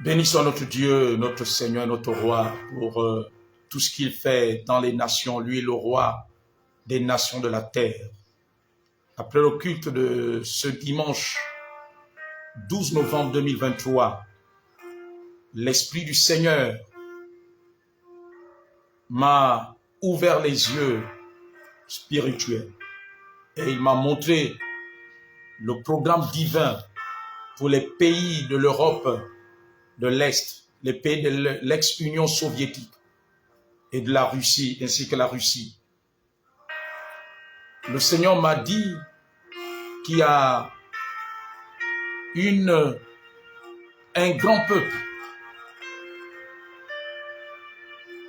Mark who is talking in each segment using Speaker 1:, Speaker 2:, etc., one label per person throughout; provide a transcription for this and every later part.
Speaker 1: Béni soit notre Dieu, notre Seigneur, notre Roi, pour tout ce qu'il fait dans les nations. Lui est le Roi des nations de la terre. Après le culte de ce dimanche 12 novembre 2023, l'Esprit du Seigneur m'a ouvert les yeux spirituels et il m'a montré le programme divin pour les pays de l'Europe de l'Est, les pays de l'ex-Union soviétique et de la Russie, ainsi que la Russie. Le Seigneur m'a dit qu'il y a un grand peuple,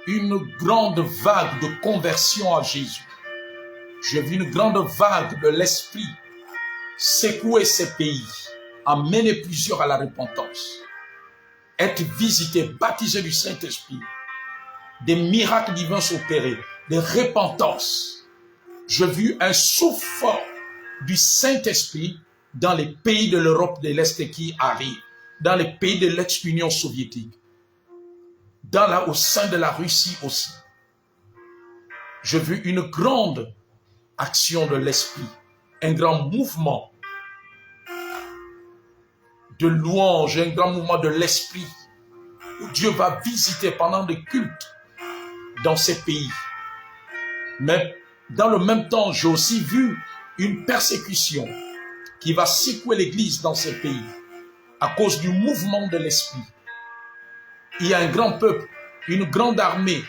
Speaker 1: une grande vague de conversion à Jésus. J'ai vu une grande vague de l'Esprit secouer ces pays, amener plusieurs à la repentance, être visités, baptisés du Saint-Esprit, des miracles divins s'opérer, des repentances. J'ai vu un souffle fort du Saint-Esprit dans les pays de l'Europe de l'Est qui arrive, dans les pays de l'ex-Union soviétique, au sein de la Russie aussi. J'ai vu une grande action de l'Esprit, un grand mouvement de louange, un grand mouvement de l'Esprit, où Dieu va visiter pendant des cultes dans ces pays. Mais dans le même temps, j'ai aussi vu une persécution qui va secouer l'Église dans ces pays à cause du mouvement de l'Esprit. Il y a un grand peuple, une grande armée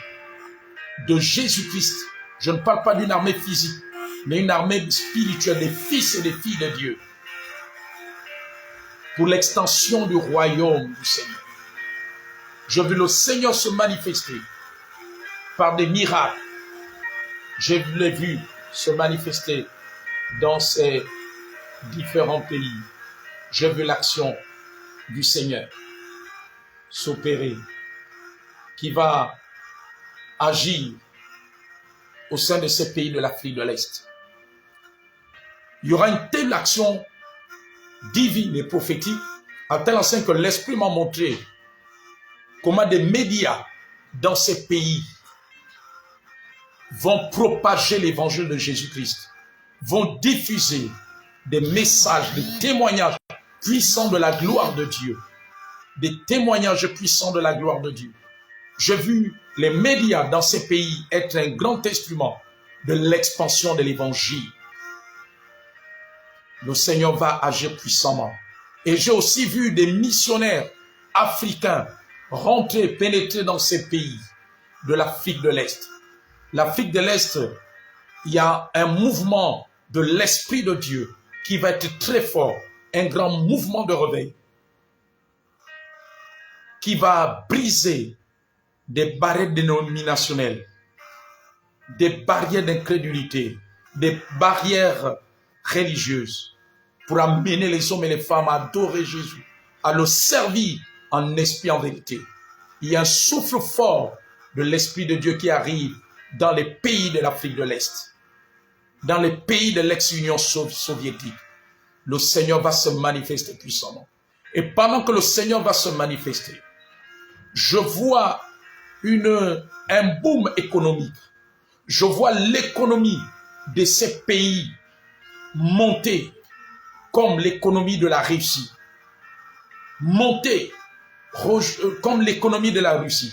Speaker 1: de Jésus-Christ. Je ne parle pas d'une armée physique, mais une armée spirituelle des fils et des filles de Dieu pour l'extension du royaume du Seigneur. Je veux le Seigneur se manifester par des miracles. Je l'ai vu se manifester dans ces différents pays. J'ai vu l'action du Seigneur s'opérer, qui va agir au sein de ces pays de l'Afrique de l'Est. Il y aura une telle action divine et prophétique, à tel enseigne que l'Esprit m'a montré comment des médias dans ces pays vont propager l'évangile de Jésus-Christ, vont diffuser des messages, des témoignages puissants de la gloire de Dieu, des témoignages puissants de la gloire de Dieu. J'ai vu les médias dans ces pays être un grand instrument de l'expansion de l'évangile. Le Seigneur va agir puissamment. Et j'ai aussi vu des missionnaires africains rentrer, pénétrer dans ces pays de l'Afrique de l'Est. L'Afrique de l'Est, il y a un mouvement de l'Esprit de Dieu qui va être très fort, un grand mouvement de réveil qui va briser des barrières dénominationnelles, des barrières d'incrédulité, des barrières religieuses pour amener les hommes et les femmes à adorer Jésus, à le servir en esprit, en vérité. Il y a un souffle fort de l'Esprit de Dieu qui arrive dans les pays de l'Afrique de l'Est, dans les pays de l'ex-Union soviétique. Le Seigneur va se manifester puissamment. Et pendant que le Seigneur va se manifester, je vois un boom économique. Je vois l'économie de ces pays monter comme l'économie de la Russie. Monter comme l'économie de la Russie.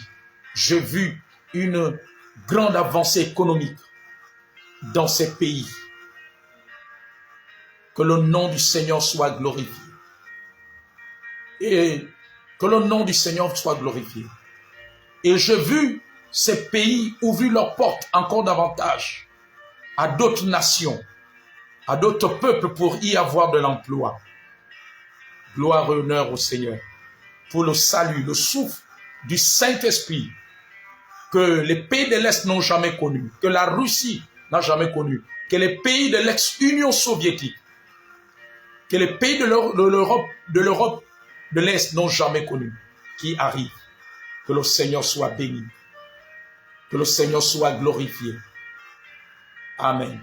Speaker 1: J'ai vu une grande avancée économique dans ces pays. Que le nom du Seigneur soit glorifié. Et que le nom du Seigneur soit glorifié. Et j'ai vu ces pays ouvrir leurs portes encore davantage à d'autres nations, à d'autres peuples pour y avoir de l'emploi. Gloire et honneur au Seigneur pour le salut, le souffle du Saint-Esprit que les pays de l'Est n'ont jamais connu, que la Russie n'a jamais connu, que les pays de l'ex-Union soviétique, que les pays de l'Europe de l'Est n'ont jamais connu, qui arrive. Que le Seigneur soit béni, que le Seigneur soit glorifié. Amen.